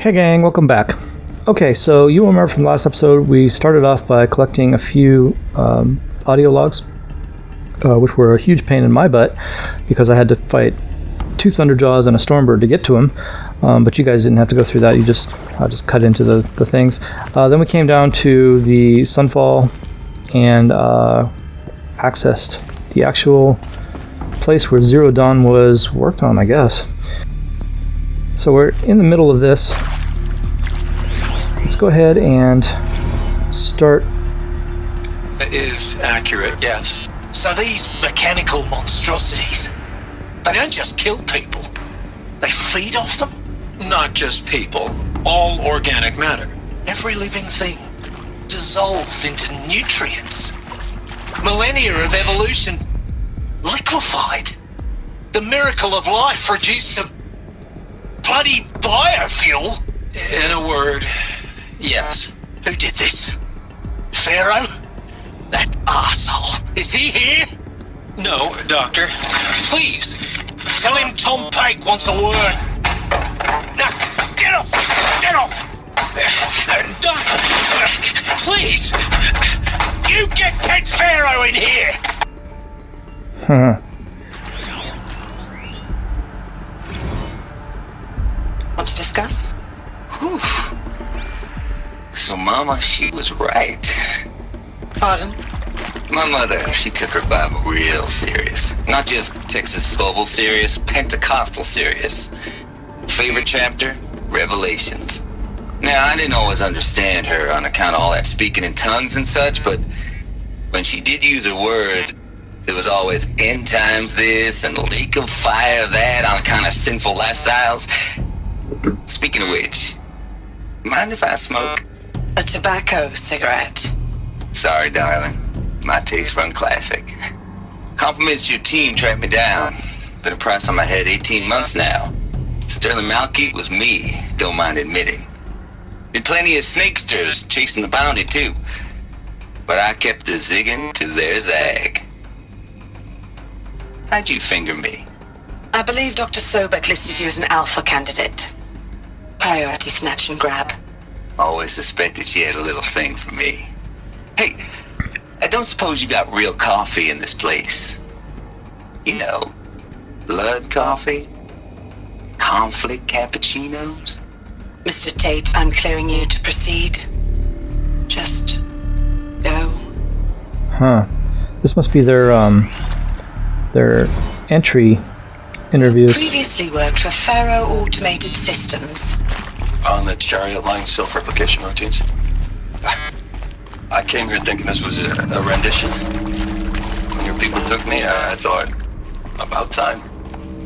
Hey gang, welcome back. Okay, so you remember from the last episode, we started off by collecting a few audio logs, which were a huge pain in my butt because I had to fight 2 Thunderjaws and a Stormbird to get to them. But you guys didn't have to go through that. I just cut into the things. Then we came down to the Sunfall and accessed the actual place where Zero Dawn was worked on, I guess. So we're in the middle of this. Let's go ahead and start. It is accurate, yes. So these mechanical monstrosities, they don't just kill people, they feed off them? Not just people, all organic matter. Every living thing dissolves into nutrients. Millennia of evolution liquefied. The miracle of life reduced to bloody biofuel. In a word, yes. Who did this? Pharaoh? That arsehole. Is he here? No, Doctor. Please, tell him Tom Pake wants a word. Now, get off! Get off! Doc, please! You get Ted Pharaoh in here! Want to discuss? Whew. So Mama, she was right. Pardon? My mother, she took her Bible real serious. Not just Texas Bible serious, Pentecostal serious. Favorite chapter? Revelations. Now, I didn't always understand her on account of all that speaking in tongues and such, but when she did use her words, there was always end times this and lake of fire that on account of sinful lifestyles. Speaking of which, mind if I smoke? A tobacco cigarette. Sorry, darling. My taste run classic. Compliments to your team tracked me down. Been a price on my head 18 months now. Sterling Malky was me, don't mind admitting. Been plenty of snakesters chasing the bounty too. But I kept the zigging to their zag. How'd you finger me? I believe Dr. Sobek listed you as an alpha candidate. Priority snatch and grab. Always suspected she had a little thing for me. Hey, I don't suppose you got real coffee in this place. You know, blood coffee? Conflict cappuccinos? Mr. Tate, I'm clearing you to proceed. Just go. This must be their entry interviews. Previously worked for Pharaoh Automated Systems. On the chariot line self-replication routines. I came here thinking this was a rendition. When your people took me, I thought, about time.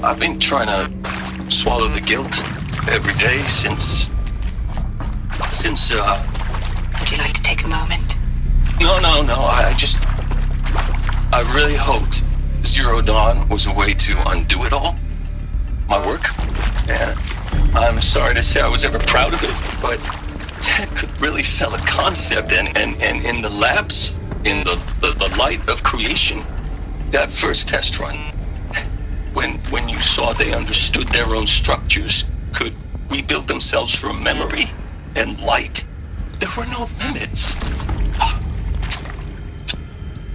I've been trying to swallow the guilt every day since. Would you like to take a moment? No. I really hoped Zero Dawn was a way to undo it all. My work. And I'm sorry to say I was ever proud of it, but Ted could really sell a concept, and in the labs, in the light of creation, that first test run, when you saw they understood their own structures, could rebuild themselves from memory and light, there were no limits.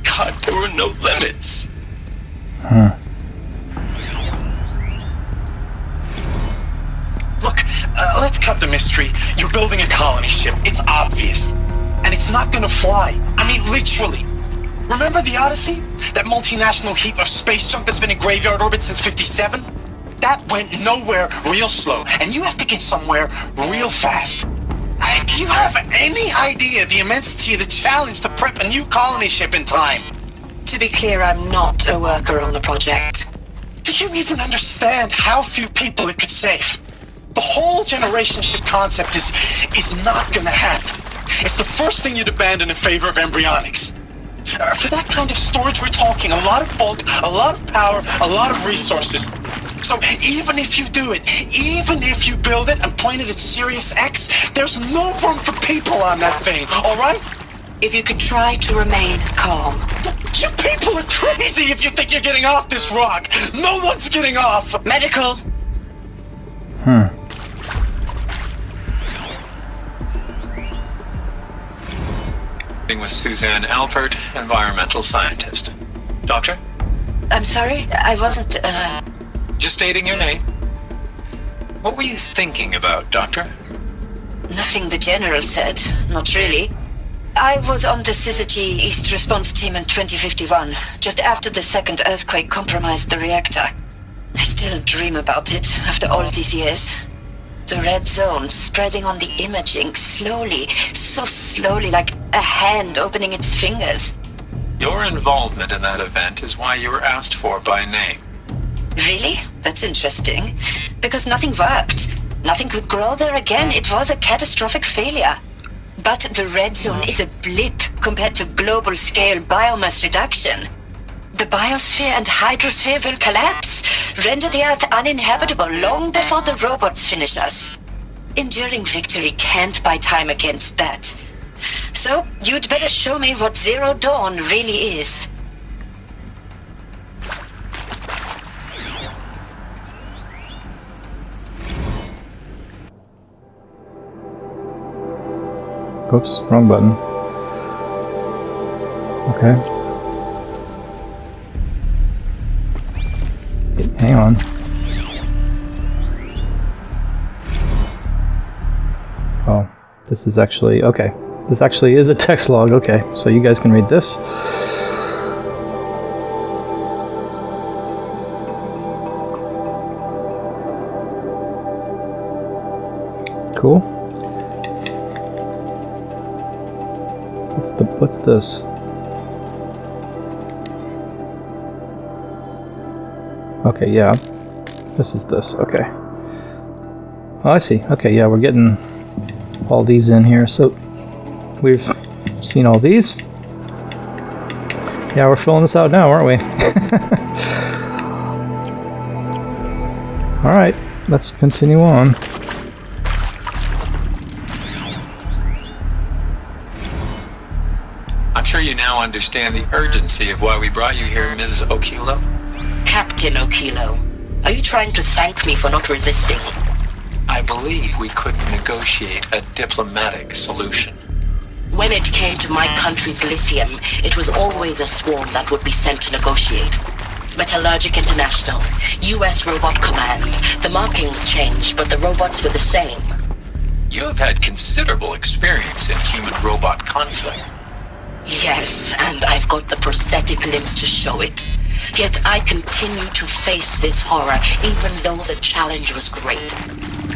God, there were no limits. Look, let's cut the mystery. You're building a colony ship. It's obvious. And it's not gonna fly. I mean, literally. Remember the Odyssey? That multinational heap of space junk that's been in graveyard orbit since 57? That went nowhere real slow. And you have to get somewhere real fast. Do you have any idea the immensity of the challenge to prep a new colony ship in time? To be clear, I'm not a worker on the project. Do you even understand how few people it could save? The whole generation ship concept is not gonna happen. It's the first thing you'd abandon in favor of embryonics. For that kind of storage, we're talking a lot of bulk, a lot of power, a lot of resources. So even if you do it, even if you build it and point it at Sirius X, there's no room for people on that thing, all right? If you could try to remain calm. You people are crazy if you think you're getting off this rock. No one's getting off. Medical. speaking with Suzanne Alpert, environmental scientist. Doctor? I'm sorry, I wasn't, Just stating your name. What were you thinking about, Doctor? Nothing the General said. Not really. I was on the Syzygy East Response Team in 2051, just after the second earthquake compromised the reactor. I still dream about it, after all these years. The red zone spreading on the imaging, slowly, so slowly, like a hand opening its fingers. Your involvement in that event is why you were asked for by name. Really? That's interesting. Because nothing worked. Nothing could grow there again. It was a catastrophic failure. But the red zone is a blip compared to global-scale biomass reduction. The biosphere and hydrosphere will collapse, render the Earth uninhabitable long before the robots finish us. Enduring victory can't buy time against that. So, you'd better show me what Zero Dawn really is. Oops, wrong button. Okay. Hang on. Oh, this is actually, okay. This actually is a text log, okay. So you guys can read this. Cool. What's this? Okay, yeah. This is this, okay. Oh, I see. Okay, yeah, we're getting all these in here. So we've seen all these. Yeah, we're filling this out now, aren't we? Alright, let's continue on. I'm sure you now understand the urgency of why we brought you here, Ms. Okilo. Captain Okilo, are you trying to thank me for not resisting? I believe we could negotiate a diplomatic solution. When it came to my country's lithium, it was always a swarm that would be sent to negotiate. Metallurgic International, US Robot Command. The markings changed, but the robots were the same. You have had considerable experience in human-robot conflict. Yes, and I've got the prosthetic limbs to show it. Yet I continue to face this horror, even though the challenge was great.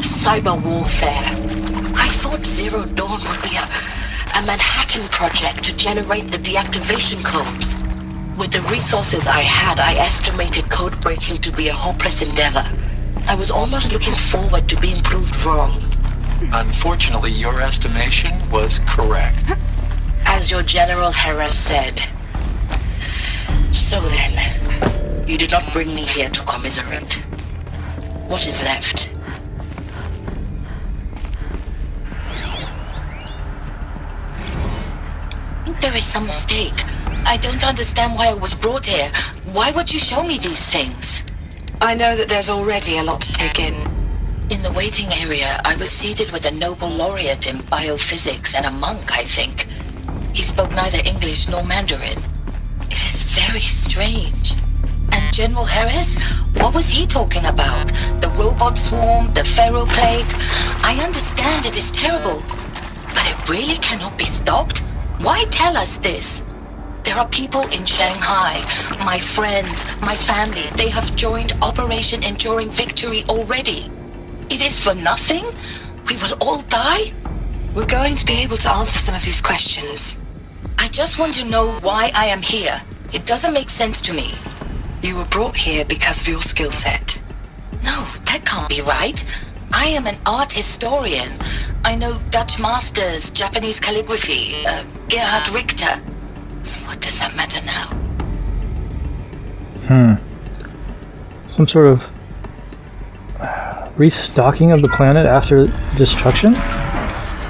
Cyber warfare. I thought Zero Dawn would be a Manhattan project to generate the deactivation codes. With the resources I had, I estimated code breaking to be a hopeless endeavor. I was almost looking forward to being proved wrong. Unfortunately, your estimation was correct. As your General Hera said. So then, you did not bring me here to commiserate. What is left? I think there is some mistake. I don't understand why I was brought here. Why would you show me these things? I know that there's already a lot to take in. In the waiting area, I was seated with a Nobel laureate in biophysics and a monk, I think. He spoke neither English nor Mandarin. It is very strange. And General Harris? What was he talking about? The robot swarm? The Pharaoh plague? I understand it is terrible. But it really cannot be stopped? Why tell us this? There are people in Shanghai, my friends, my family. They have joined Operation Enduring Victory already. It is for nothing? We will all die? We're going to be able to answer some of these questions. I just want to know why I am here. It doesn't make sense to me. You were brought here because of your skill set. No, that can't be right. I am an art historian. I know Dutch masters, Japanese calligraphy, Gerhard Richter. What does that matter now? Some sort of restocking of the planet after destruction?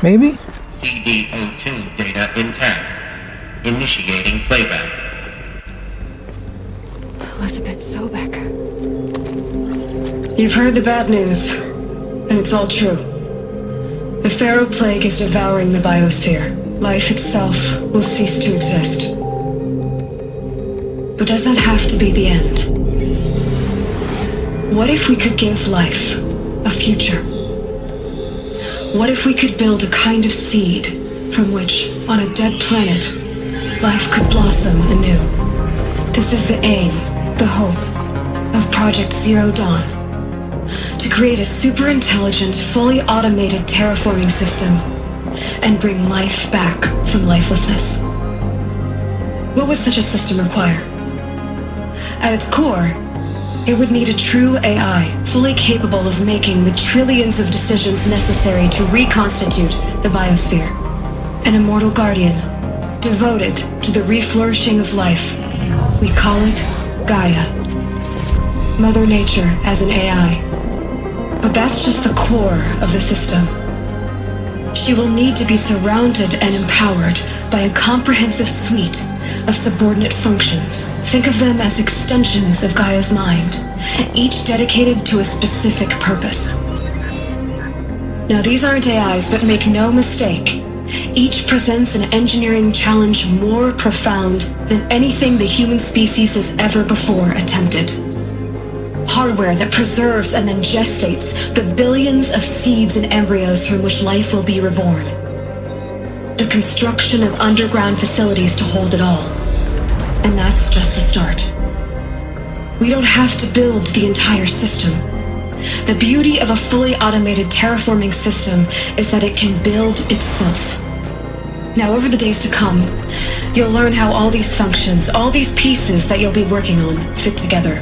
Maybe? CDO2 data intact. Initiating playback. Elisabet Sobek. You've heard the bad news, and it's all true. The Pharaoh plague is devouring the biosphere. life itself will cease to exist. But does that have to be the end? What if we could give life a future? What if we could build a kind of seed from which, on a dead planet, life could blossom anew? This is the aim, the hope, of Project Zero Dawn. To create a super-intelligent, fully automated terraforming system and bring life back from lifelessness. What would such a system require? At its core, it would need a true AI, fully capable of making the trillions of decisions necessary to reconstitute the biosphere. An immortal guardian, devoted to the reflourishing of life. We call it Gaia. Mother Nature as an AI. But that's just the core of the system. She will need to be surrounded and empowered by a comprehensive suite of subordinate functions. Think of them as extensions of Gaia's mind, each dedicated to a specific purpose. Now, these aren't AIs, but make no mistake, each presents an engineering challenge more profound than anything the human species has ever before attempted. Hardware that preserves and then gestates the billions of seeds and embryos from which life will be reborn. The construction of underground facilities to hold it all. And that's just the start. We don't have to build the entire system. The beauty of a fully automated terraforming system is that it can build itself. Now, over the days to come, you'll learn how all these functions, all these pieces that you'll be working on, fit together.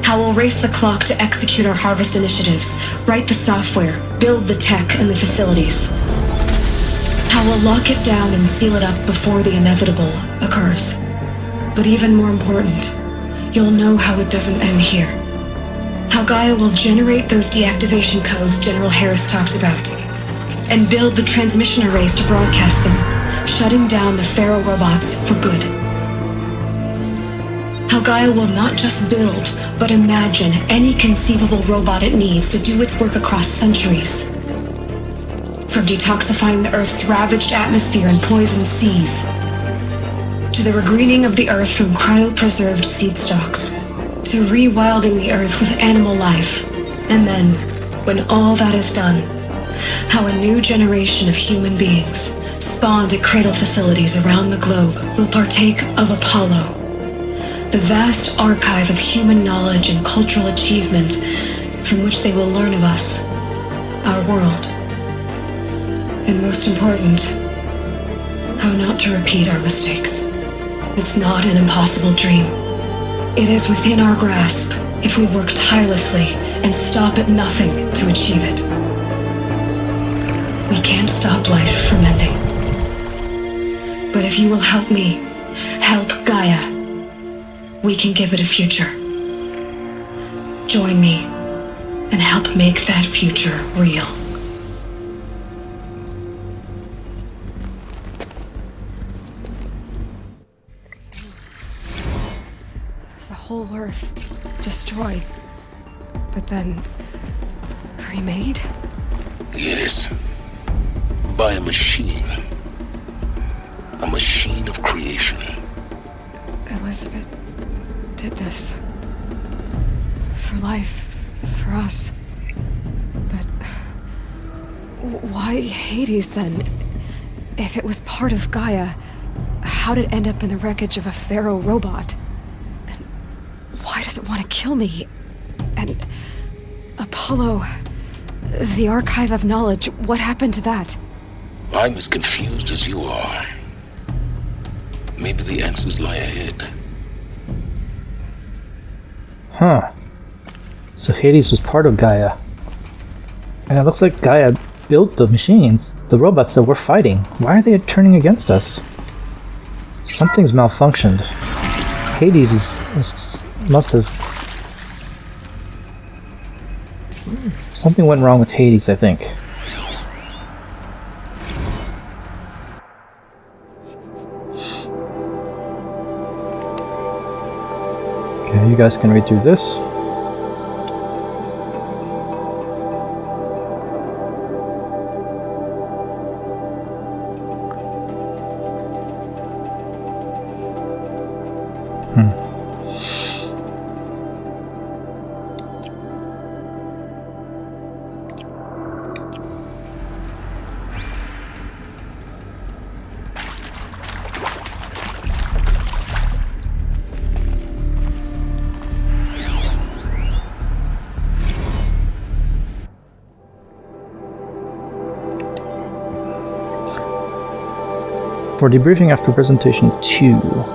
How we'll race the clock to execute our harvest initiatives, write the software, build the tech and the facilities. How we'll lock it down and seal it up before the inevitable occurs. But even more important, you'll know how it doesn't end here. How Gaia will generate those deactivation codes General Harris talked about, and build the transmission arrays to broadcast them, shutting down the Pharaoh robots for good. How Gaia will not just build, but imagine any conceivable robot it needs to do its work across centuries. From detoxifying the Earth's ravaged atmosphere and poisoned seas, to the regreening of the Earth from cryopreserved seed stalks, to rewilding the Earth with animal life. And then, when all that is done, how a new generation of human beings, spawned at cradle facilities around the globe, will partake of Apollo, the vast archive of human knowledge and cultural achievement from which they will learn of us, our world. And most important, how not to repeat our mistakes. It's not an impossible dream. It is within our grasp if we work tirelessly and stop at nothing to achieve it. We can't stop life from ending. But if you will help me, help Gaia, we can give it a future. Join me and help make that future real. The whole Earth destroyed, but then remade? Yes. By a machine. A machine of creation. Elisabet did this. For life, for us. But why Hades then? If it was part of Gaia, how did it end up in the wreckage of a Pharaoh robot? And why does it want to kill me? And Apollo, the archive of knowledge, what happened to that? I'm as confused as you are. Maybe the answers lie ahead. Huh. So Hades was part of Gaia. And it looks like Gaia built the machines, the robots that we're fighting. Why are they turning against us? Something's malfunctioned. Hades must have... Something went wrong with Hades, I think. Okay, you guys can read through this. For debriefing after presentation 2.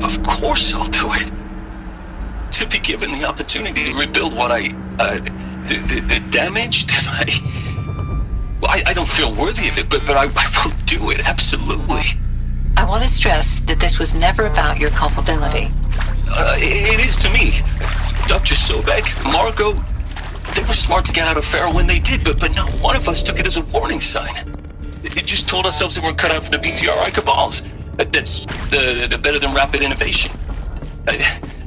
Of course I'll do it. To be given the opportunity to rebuild what the damage that I don't feel worthy of it, but I will do it, absolutely. I want to stress that this was never about your culpability. It is to me. Dr. Sobek, Margo, they were smart to get out of Pharaoh when they did, but not one of us took it as a warning sign. It just told ourselves that we're cut out for the BTRI cabals. That's the better than rapid innovation.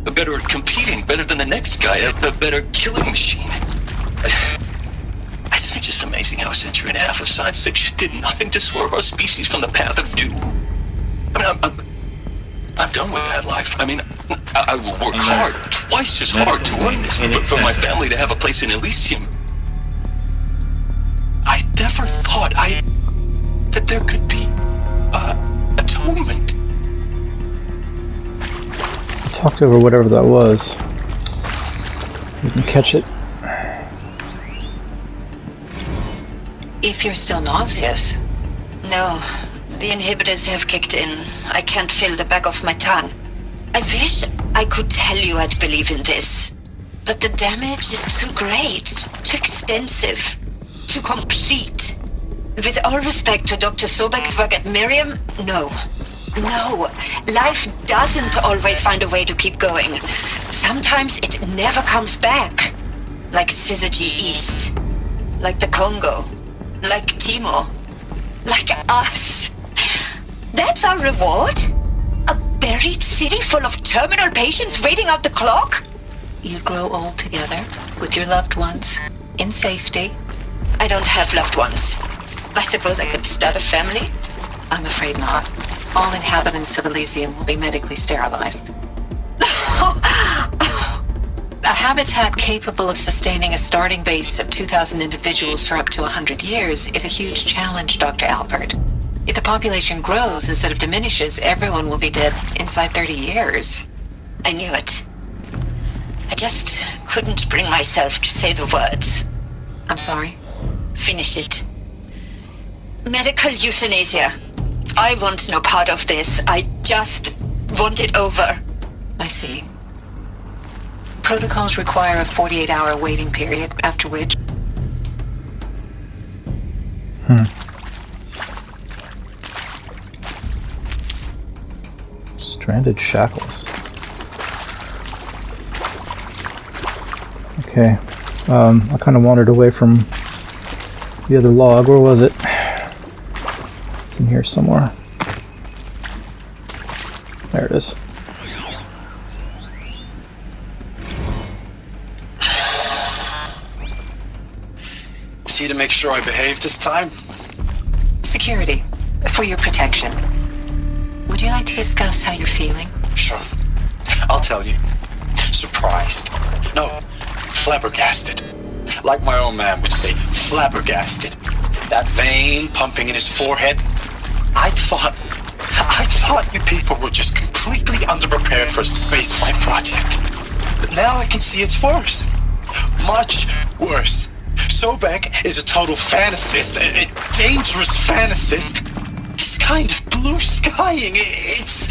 Better at competing, better than the next guy, a better killing machine. Isn't it just amazing how a century and a half of science fiction did nothing to swerve our species from the path of doom? I mean, I'm done with that life. I mean, I will work hard, twice as hard to earn this, but for my family to have a place in Elysium. I never thought that there could be atonement. Talked over whatever that was. Didn't catch it. If you're still nauseous. No, the inhibitors have kicked in. I can't feel the back of my tongue. I wish I could tell you I'd believe in this, but the damage is too great, too extensive, too complete. With all respect to Dr. Sobek's work at Miriam, no. No, life doesn't always find a way to keep going. Sometimes it never comes back. Like Syzygy East. Like the Congo. Like Timo. Like us. That's our reward? A buried city full of terminal patients waiting out the clock? You grow old together, with your loved ones, in safety. I don't have loved ones. I suppose I could start a family? I'm afraid not. All inhabitants of Elysium will be medically sterilized. A habitat capable of sustaining a starting base of 2,000 individuals for up to 100 years is a huge challenge, Dr. Albert. If the population grows instead of diminishes, everyone will be dead inside 30 years. I knew it. I just couldn't bring myself to say the words. I'm sorry? Finish it. Medical euthanasia. I want no part of this. I just want it over. I see. Protocols require a 48-hour waiting period, after which... Stranded shackles. Okay. I kind of wandered away from the other log. Where was it? It's in here somewhere. There it is. See to make sure I behave this time? Security, for your protection. Would you like to discuss how you're feeling? Sure. I'll tell you. Surprised. No, flabbergasted. Like my own man would say, flabbergasted. That vein pumping in his forehead. I thought you people were just completely underprepared for a spaceflight project. But now I can see it's worse. Much worse. Sobek is a total fantasist, a dangerous fantasist. He's kind of blue skying. It's...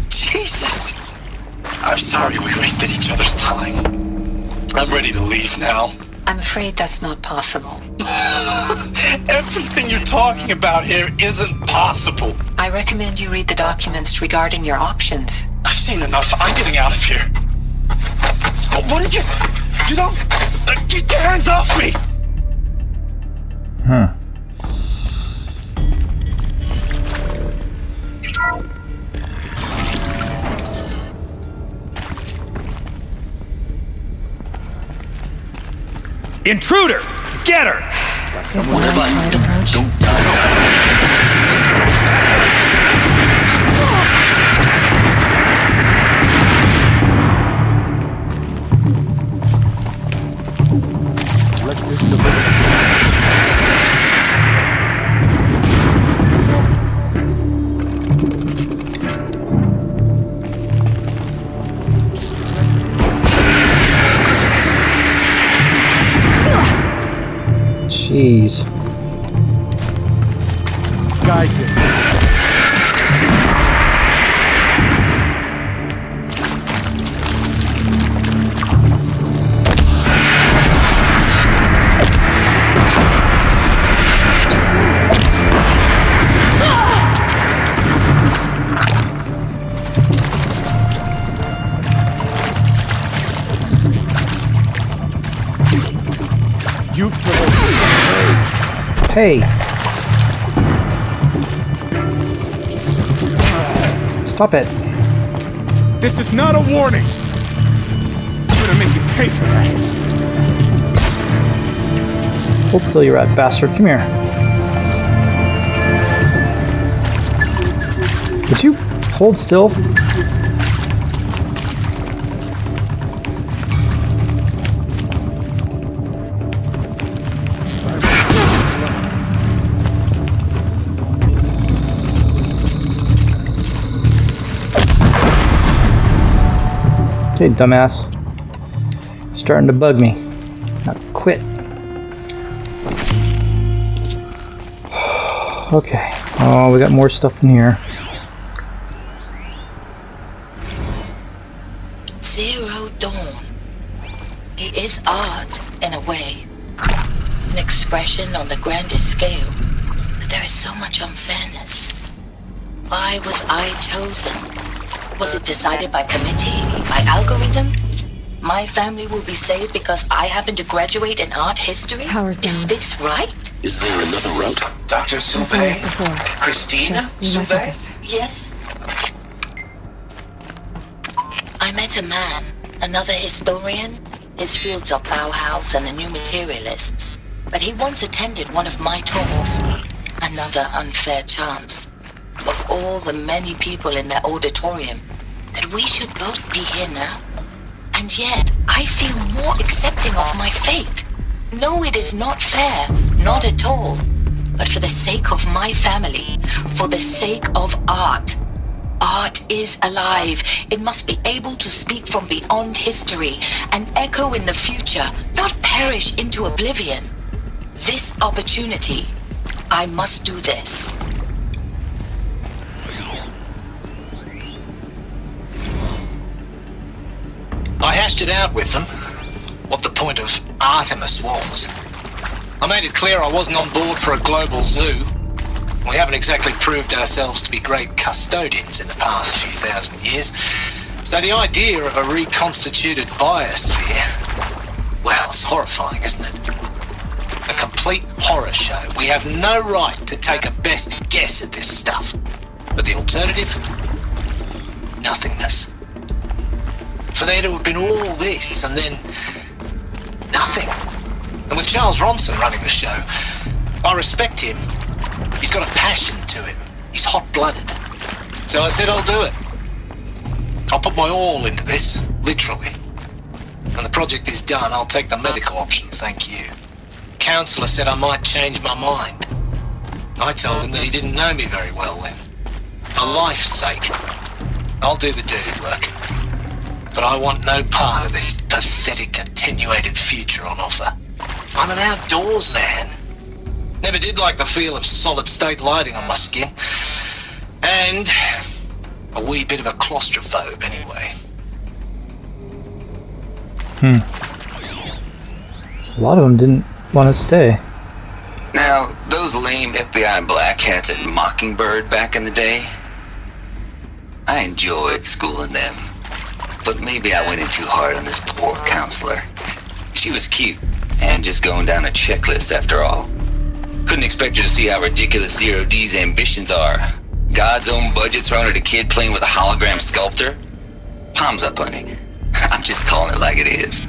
Jesus. I'm sorry we wasted each other's time. I'm ready to leave now. I'm afraid that's not possible. Everything you're talking about here isn't possible. I recommend you read the documents regarding your options. I've seen enough. I'm getting out of here. What are you... You don't... Get your hands off me! Intruder! Get her! Goodbye, hard approach. Don't die. Jeez. Hey! Stop it. This is not a warning! I'm gonna make you pay for that! Hold still, you rat bastard. Come here. Would you hold still? Okay, dumbass. Starting to bug me. Now quit. Okay. Oh, we got more stuff in here. Zero Dawn. It is art, in a way. An expression on the grandest scale. But there is so much unfairness. Why was I chosen? Was it decided by committee? By algorithm? My family will be saved because I happen to graduate in art history? Power's down. Is this right? Is there another route? Dr. I've done Souvet? this before. Christina Just need my Souvet? focus. Yes. I met a man, another historian. His fields are Bauhaus and the New Materialists. But he once attended one of my talks. Another unfair chance. Of all the many people in that auditorium, that we should both be here now. And yet, I feel more accepting of my fate. No, it is not fair. Not at all. But for the sake of my family, for the sake of art. Art is alive. It must be able to speak from beyond history and echo in the future, not perish into oblivion. This opportunity, I must do this. I hashed it out with them, what the point of Artemis was. I made it clear I wasn't on board for a global zoo. We haven't exactly proved ourselves to be great custodians in the past few thousand years. So the idea of a reconstituted biosphere, well, it's horrifying, isn't it? A complete horror show. We have no right to take a best guess at this stuff. But the alternative? Nothingness. For there to have been all this and then nothing. And with Charles Ronson running the show, I respect him. He's got a passion to him. He's hot-blooded. So I said I'll do it. I'll put my all into this, literally. When the project is done, I'll take the medical option, thank you. Counselor said I might change my mind. I told him that he didn't know me very well then. For life's sake, I'll do the dirty work. But I want no part of this pathetic, attenuated future on offer. I'm an outdoors man. Never did like the feel of solid-state lighting on my skin. And a wee bit of a claustrophobe, anyway. A lot of them didn't want to stay. Now, those lame FBI black hats at Mockingbird back in the day, I enjoyed schooling them. But maybe I went in too hard on this poor counselor. She was cute, and just going down a checklist after all. Couldn't expect her to see how ridiculous Zero D's ambitions are. God's own budget thrown at a kid playing with a hologram sculptor? Palms up, honey. I'm just calling it like it is.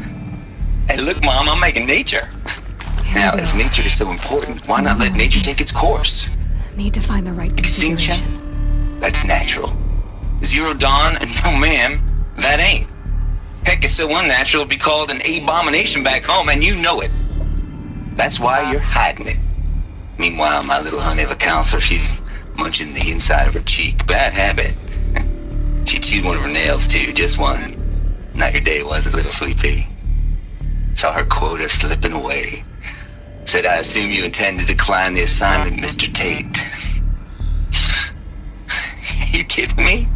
Hey, look, Mom, I'm making nature. Now, we if go. nature is so important, why not let nature take its course? Need to find the right Extinction? configuration. That's natural. Zero dawn, and no ma'am, that ain't. Heck, it's so unnatural it'd be called an abomination back home, and you know it. That's why you're hiding it. Meanwhile, my little honey of a counselor, she's munching the inside of her cheek. Bad habit. She chewed one of her nails, too, just one. Not your day, was it, little sweet pea? Saw her quota slipping away. Said, I assume you intend to decline the assignment, Mr. Tate. You kidding me?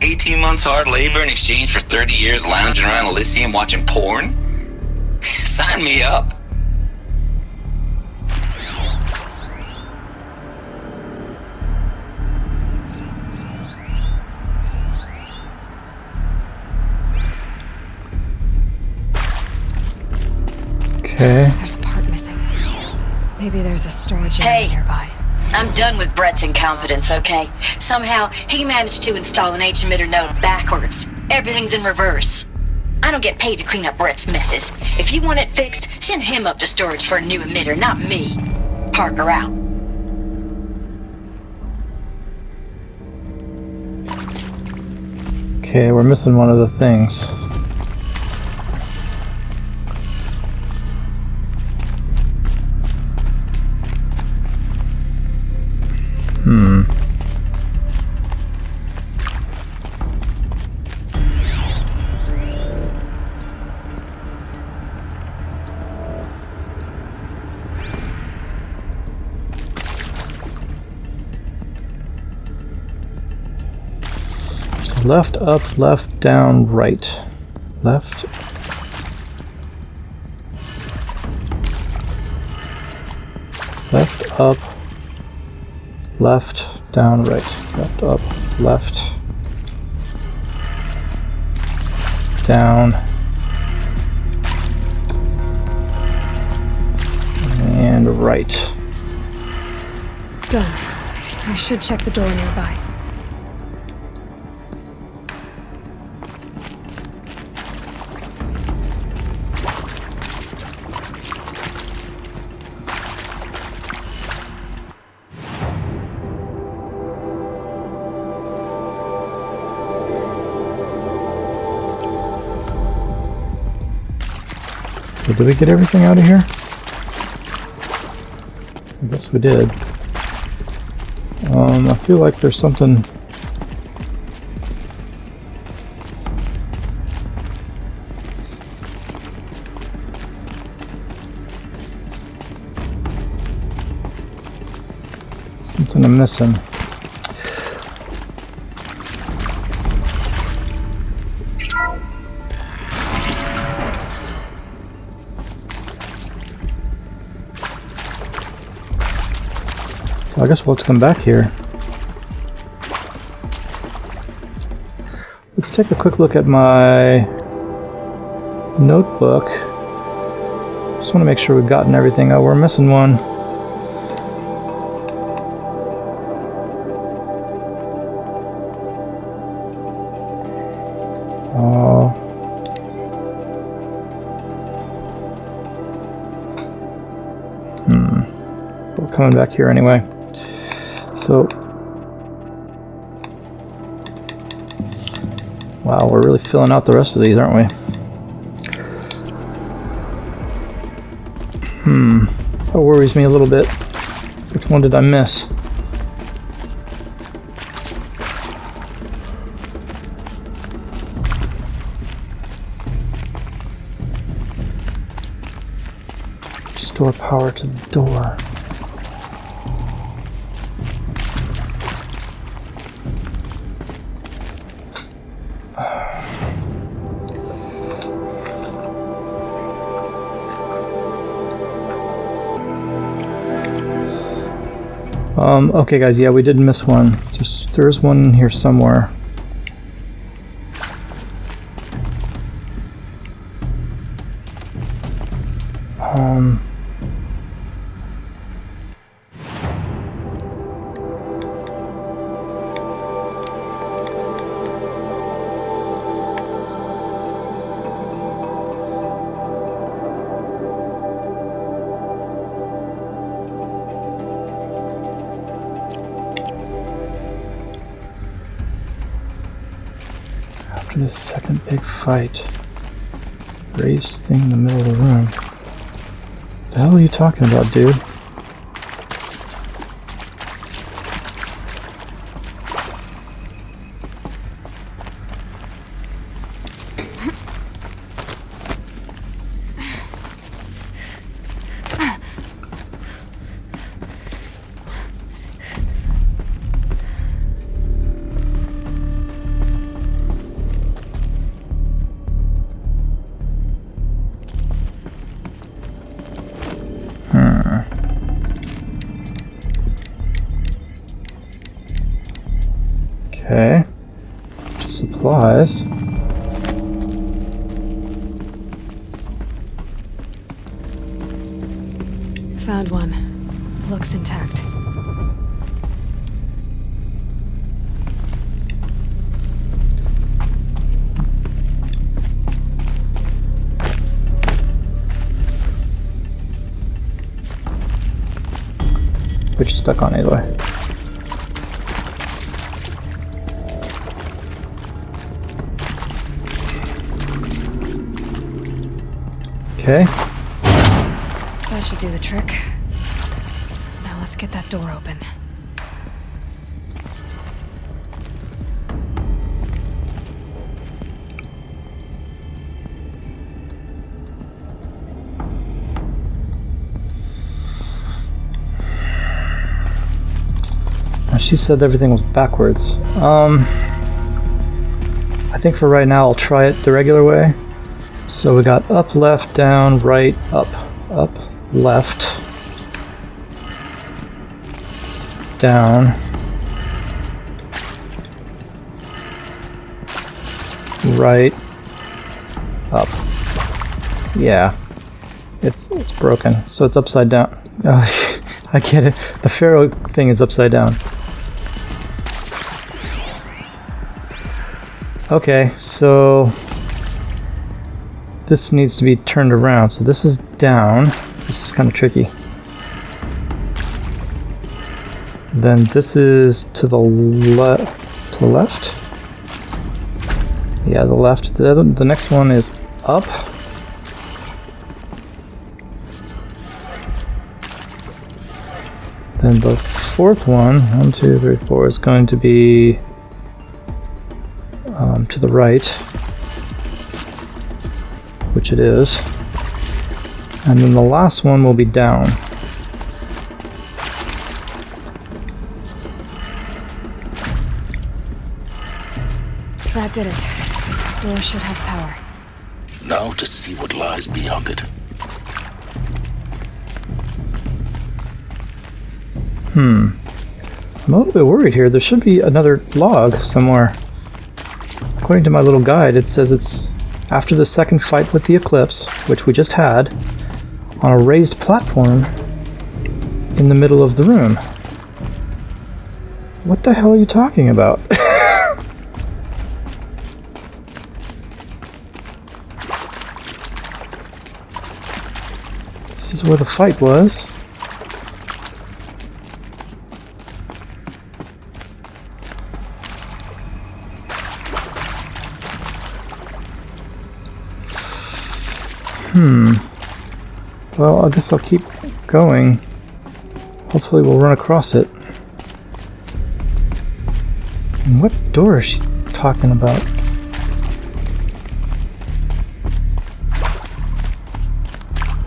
18 months hard labor in exchange for 30 years lounging around Elysium watching porn? Sign me up. Okay. There's a part missing. Maybe there's a storage Hey. area nearby. I'm done with Brett's incompetence, okay? Somehow, he managed to install an H-emitter node backwards. Everything's in reverse. I don't get paid to clean up Brett's messes. If you want it fixed, send him up to storage for a new emitter, not me. Parker out. Okay, we're missing one of the things. So left, up, left, down, right. Left. Left, up, left, down, right. Left, up, left, down, and right. Done. I should check the door nearby. So did we get everything out of here? I guess we did. I feel like there's something... something I'm missing. So I guess we'll have to come back here. Let's take a quick look at my notebook. Just want to make sure we've gotten everything. Oh, we're missing one. Oh. We're coming back here anyway. So, wow, we're really filling out the rest of these, aren't we? That worries me a little bit. Which one did I miss? Restore power to the door. Okay guys, yeah, we did miss one. There's one here somewhere. the second big fight. Raised thing in the middle of the room. The hell are you talking about, dude? Okay. Supplies. Found one. Looks intact. Which is stuck on anyway. Okay. That should do the trick. Now let's get that door open. Now she said everything was backwards. I think for right now I'll try it the regular way. So we got up, left, down, right, up, left, down, right, up. Yeah, it's broken. So it's upside down. Oh, I get it. The Pharaoh thing is upside down. Okay, so this needs to be turned around. So this is down. This is kind of tricky. Then this is to the left. Yeah, the left. The next one is up. Then the fourth one, 1, 2, 3, 4, is going to be to the right, which it is. And then the last one will be down. That did it. Door should have power. Now to see what lies beyond it. I'm a little bit worried here. There should be another log somewhere. According to my little guide, it says it's after the second fight with the Eclipse, which we just had, on a raised platform in the middle of the room. What the hell are you talking about? This is where the fight was. Well, I guess I'll keep going. Hopefully we'll run across it. And what door is she talking about?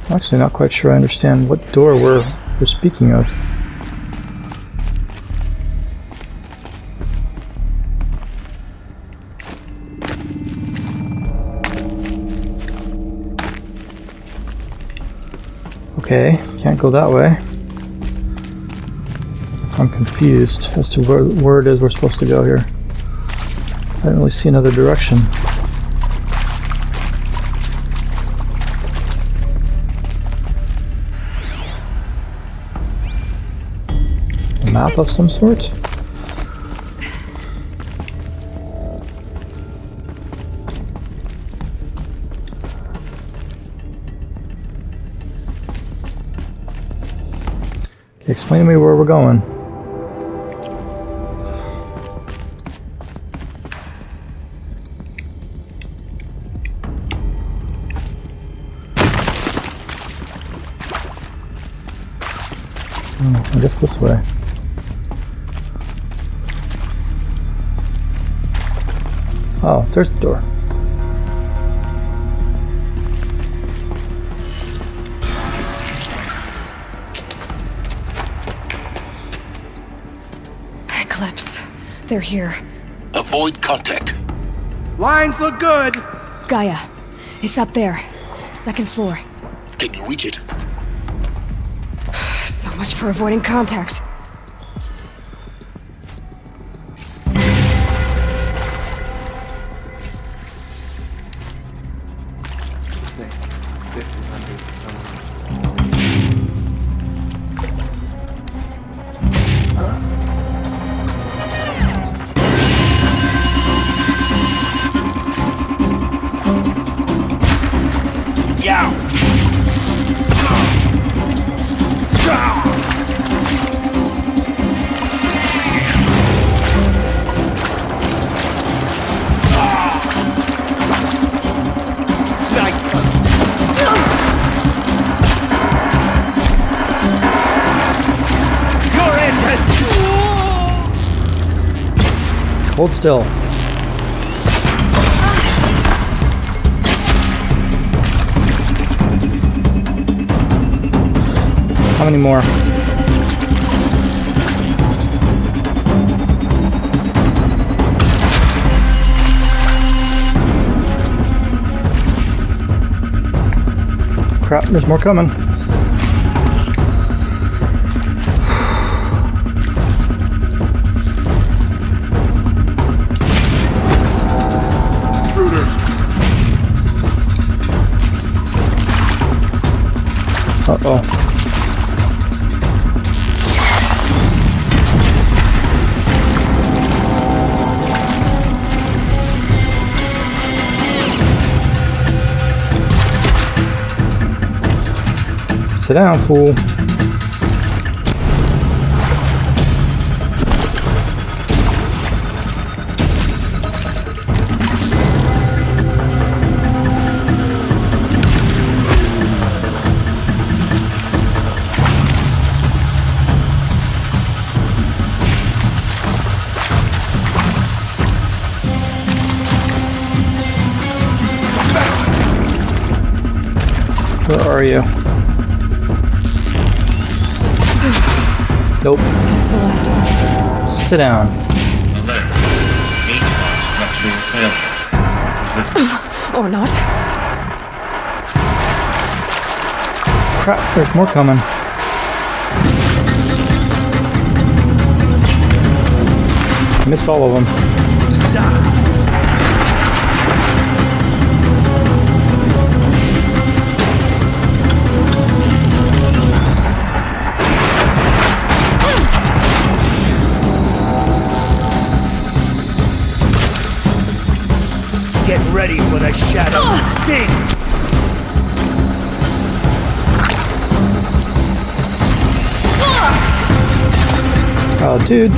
I'm actually not quite sure I understand what door we're speaking of. Okay, can't go that way. I'm confused as to where it is we're supposed to go here. I didn't really see another direction. A map of some sort? Okay, explain to me where we're going. Oh, I guess this way. Oh, there's the door. Eclipse. They're here. Avoid contact. Lines look good. Gaia. It's up there. Second floor. Can you reach it? So much for avoiding contact. This is under the sun. Hold still. How many more? Crap, there's more coming. Uh-oh. Sit down, fool. Where are you? Nope. That's the last of them. Sit down. Alert. H-Box structural failure. Or not. Crap, there's more coming. Missed all of them. Get ready for the shadow sting! Oh, dude.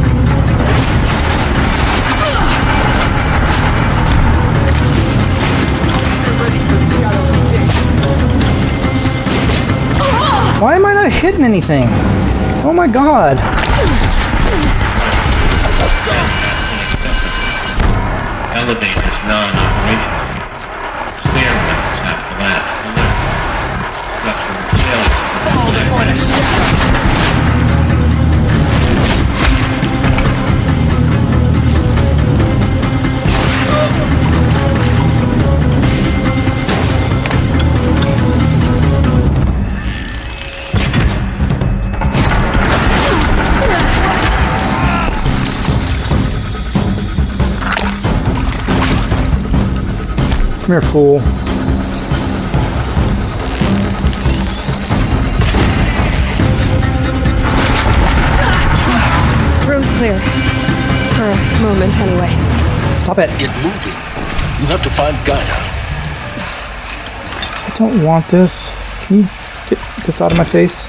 Why am I not hitting anything? Oh my god. Elevators non-operational. Stairwells have collapsed. Alert. Structural failure. Come here, fool. Room's clear. For a moment, anyway. Stop it. Get moving. You have to find Gaia. I don't want this. Can you get this out of my face?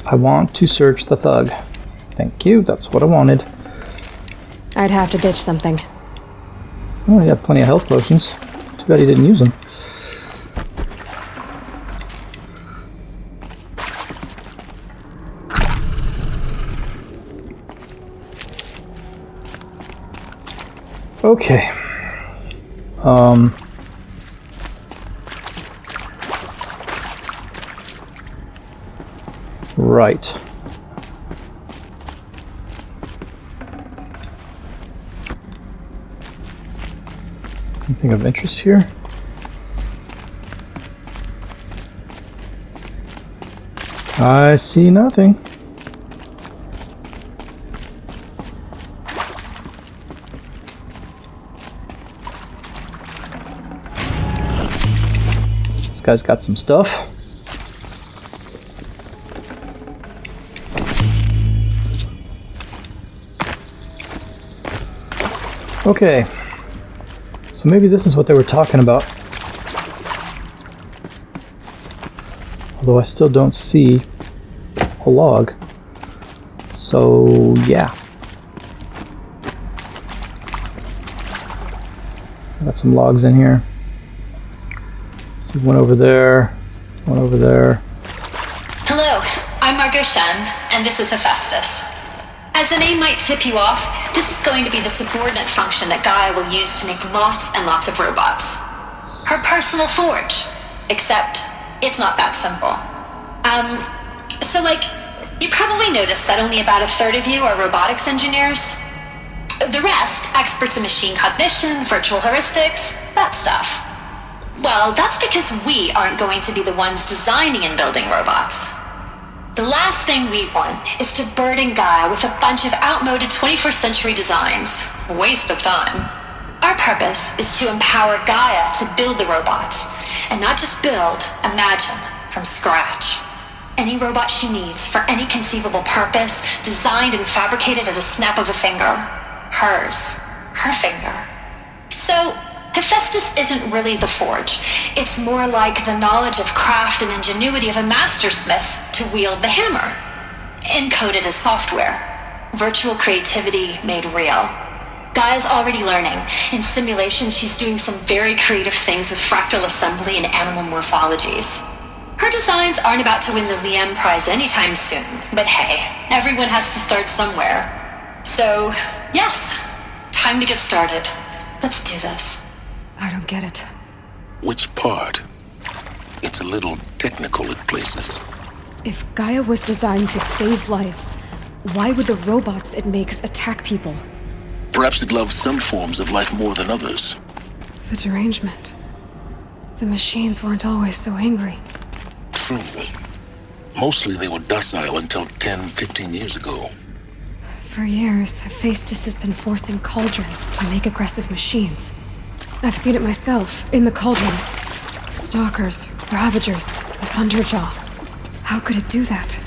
I want to search the thug. Thank you, that's what I wanted. I'd have to ditch something. Oh, he had plenty of health potions. Too bad he didn't use them. Okay. Right. Anything of interest here? I see nothing. This guy's got some stuff. Okay. So maybe this is what they were talking about. Although I still don't see a log. So, yeah. Got some logs in here. See one over there, one over there. Hello, I'm Margo Shen, and this is Hephaestus. As the name might tip you off, this is going to be the subordinate function that Gaia will use to make lots and lots of robots. Her personal forge. Except, it's not that simple. So you probably noticed that only about a third of you are robotics engineers. The rest, experts in machine cognition, virtual heuristics, that stuff. Well, that's because we aren't going to be the ones designing and building robots. The last thing we want is to burden Gaia with a bunch of outmoded 21st century designs. Waste of time. Our purpose is to empower Gaia to build the robots, and not just build, imagine, from scratch. Any robot she needs, for any conceivable purpose, designed and fabricated at a snap of a finger. Hers. Her finger. So, Hephaestus isn't really the forge. It's more like the knowledge of craft and ingenuity of a mastersmith to wield the hammer. Encoded as software. Virtual creativity made real. Gaia's already learning. In simulation, she's doing some very creative things with fractal assembly and animal morphologies. Her designs aren't about to win the Liam Prize anytime soon, but hey, everyone has to start somewhere. So, yes, time to get started. Let's do this. I don't get it. Which part? It's a little technical at places. If Gaia was designed to save life, why would the robots it makes attack people? Perhaps it loves some forms of life more than others. The derangement. The machines weren't always so angry. True. Mostly they were docile until 10, 15 years ago. For years, Hephaestus has been forcing cauldrons to make aggressive machines. I've seen it myself, in the cauldrons. Stalkers, Ravagers, the Thunderjaw. How could it do that?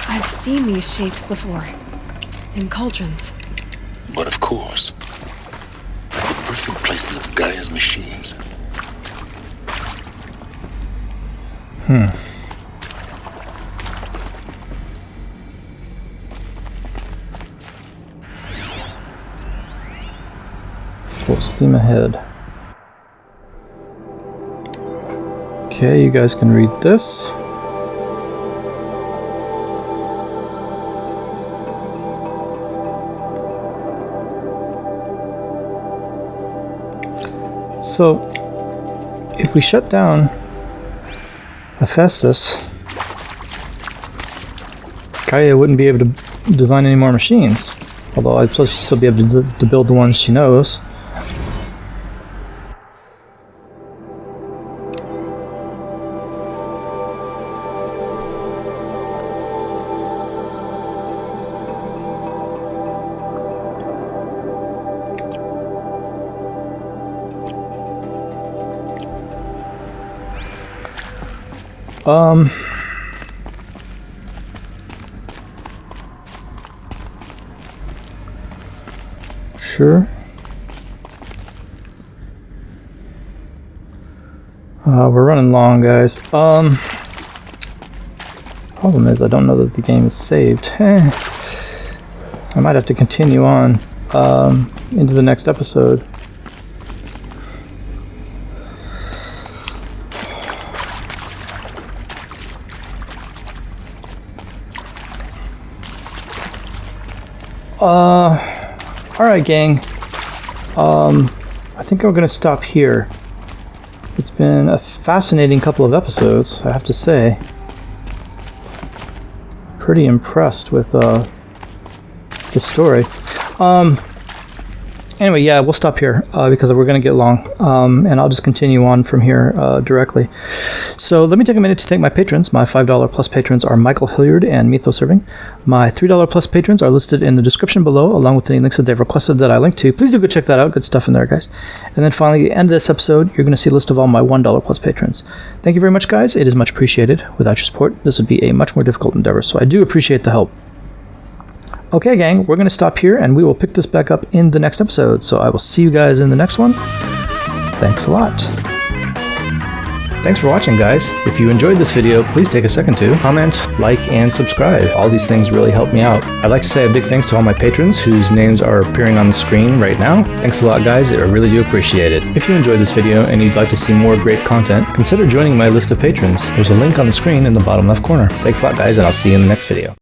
I've seen these shapes before. In cauldrons. But of course, the birthing places of Gaia's machines. Full steam ahead. Okay, you guys can read this. So, if we shut down Hephaestus, Gaia wouldn't be able to design any more machines. Although I suppose she'd still be able to build the ones she knows. Sure. We're running long, guys. Problem is, I don't know that the game is saved. I might have to continue on into the next episode. Alright, gang. I think we're going to stop here. It's been a fascinating couple of episodes, I have to say. Pretty impressed with the story. Anyway, yeah, we'll stop here because we're going to get long, and I'll just continue on from here directly. So let me take a minute to thank my patrons. My $5 plus patrons are Michael Hilliard and Mythos Serving. My $3 plus patrons are listed in the description below, along with any links that they've requested that I link to. Please do go check that out. Good stuff in there, guys. And then finally, at the end of this episode, you're going to see a list of all my $1 plus patrons. Thank you very much, guys. It is much appreciated. Without your support, this would be a much more difficult endeavor, so I do appreciate the help. Okay, gang, we're going to stop here, and we will pick this back up in the next episode. So I will see you guys in the next one. Thanks a lot. Thanks for watching, guys. If you enjoyed this video, please take a second to comment, like, and subscribe. All these things really help me out. I'd like to say a big thanks to all my patrons whose names are appearing on the screen right now. Thanks a lot, guys. I really do appreciate it. If you enjoyed this video and you'd like to see more great content, consider joining my list of patrons. There's a link on the screen in the bottom left corner. Thanks a lot, guys, and I'll see you in the next video.